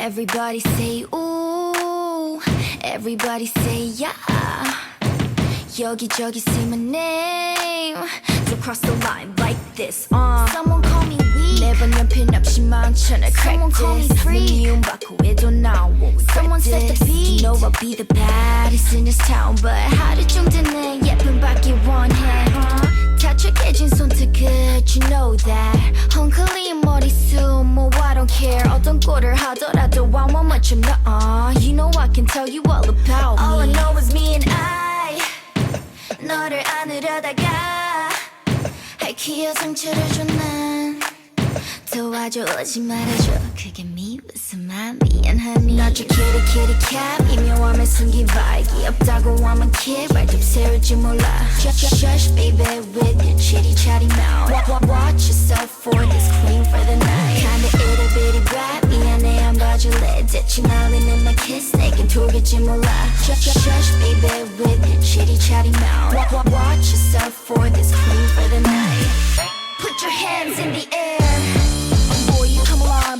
Everybody say ooh, everybody say yeah. 여기저기 say my name. Don't cross the line like this. Someone call me weak. 매번 연필 없이 망쳐내 crack this. Someone call me free. 내 미움 받고 해도 now what we Someone set the beat. You know I'll be the baddest in this town, but 하루 종전에 예쁨 받기 원해. 다쳐 깨진 손톱끝, you know that. 헝클린 머리숱, 뭐 I don't care. 어떤 꼴을 하더라도 I want much of you know I can tell you all about me. All I know is me and I. 너를 안으려다가 할퀴어 상처를 줘 난. 도와줘 오지 말아줘 그게 미웃음아 미안하니 나저 kitty kitty cat 미묘함에 숨긴 vibe 없다고 하면 kid right up 세울지 몰라 Shush baby with your chitty chatty mouth Watch yourself for this queen for the night kinda itty bitty brat 미안해 안 봐줄래 대충 날리는 나 kiss 내겐 돌겠지 몰라 Shush baby with your chitty chatty mouth Watch yourself for this queen for the night Put your hands in the air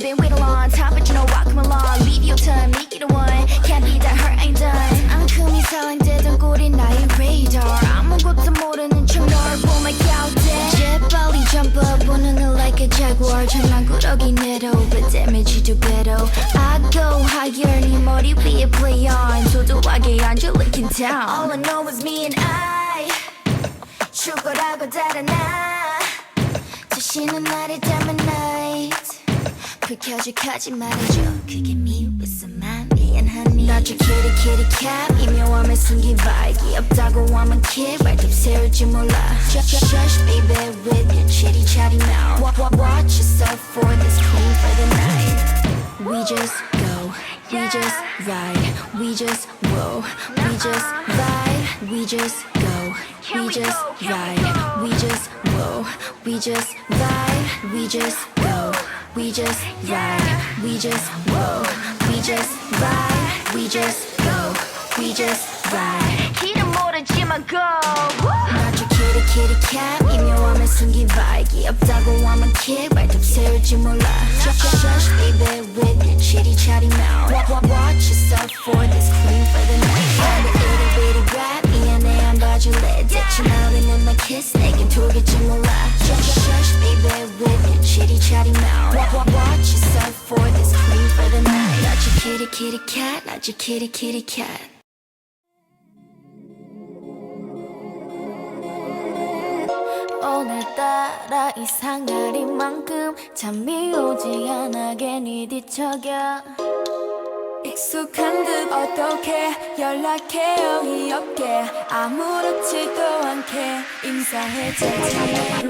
Been waiting a long time, but you know what? Come along, leave your time, make it a one. Can't be that hurt, ain't done. 앙큼 이상되던 꼴이 나의 radar. 아무것도 모르는 척 널 보면 갸우대. 재빨리 jump up, running like a jaguar. 장난꾸러기 내로, but damage you do better. I go higher, 네 머리 위에 play on. 도도하게 앉아 looking down. All I know is me and I. 죽어라고 달아나. 다시는 나를 닮은 night. 불켜줄까지 말해줘 그게 미웃음아 미안하니 나저 kitty kitty cat 미묘함에 숨긴 vibe 없다고 하면 kid right up 세울지 몰라 Shush baby with your chitty chatty mouth Watch yourself for this queen for the night We just go, we just ride We just whoa, we just vibe We just go, we just ride We just whoa, we just vibe We just go We just ride, we just whoa, we just vibe, we just go, we just ride. 길은 모르지만 go. 나저 kitty kitty cat 미묘함에 숨긴 vibe 없다고 하면 kid right up 세울지 몰라. Shush baby with your chitty chatty mouth. Watch yourself for this queen for the night. Find a itty bitty brat 미안해 안 봐줄래 대충 날리는 나 kiss 내겐 돌겠지 몰라. Shush baby with your chitty chatty mouth. Watch yourself for this queen for the night. Not your kitty kitty cat, not your kitty kitty cat. 오늘따라 이상하린 만큼 잠이 오지 않아 괜히 뒤척여 익숙한 듯 어떻게 연락해요 이 어깨 아무렇지도 않게 인사해주지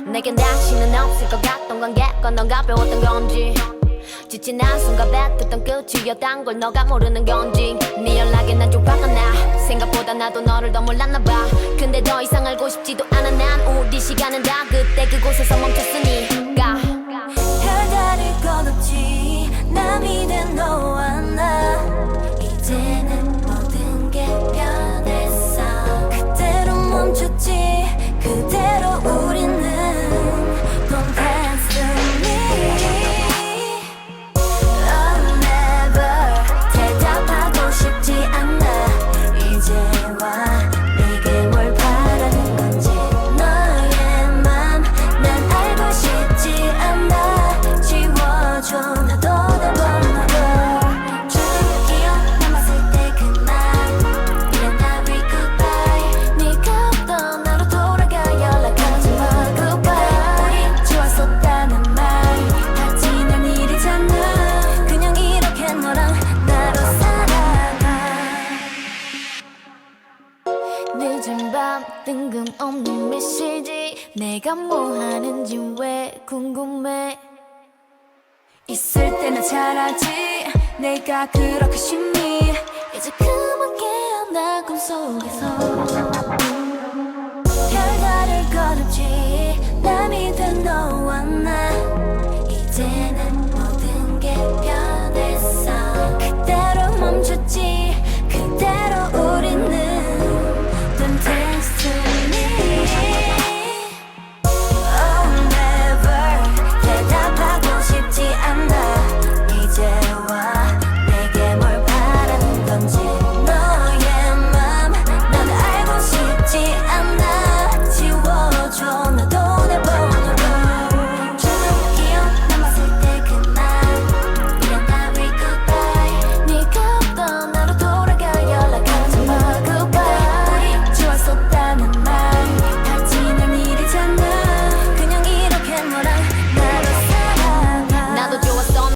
내겐 다시는 없을 것 같던 관계가 넌 가벼웠던 건지 지친 한순간 뱉었던 끝이었단 걸 너가 모르는 건지 네 연락에 난 좀 화가 나 생각보다 나도 너를 더 몰랐나 봐 근데 더 이상 알고 싶지도 않아 난 우리 시간은 다 그때 그곳에서 멈췄으니까 별다를 것 없지 남이 된 너와 나 이제는 모든 게 변했어 그대로 멈췄지 그대로 우리는 Don't destiny Oh never 대답하고 싶지 않아 이제와 내게 뭘 바라는 건지 너의 맘 난 알고 싶지 않아 지워줘 나도 내 번호를 주는 기억 남았을 때 그날 이런 나비 goodbye 네가 없던 나로 돌아가 연락하지 마 goodbye 우리 좋았었다는 말 다 지난 일이잖아 그냥 이렇게 너랑 나로 살아가 늦은 밤 뜬금없는 메시지 내가 뭐 하는지 왜 궁금해 있을 때나 잘하지 내가 그렇게 쉽니 이제 그만 깨어나 꿈속에서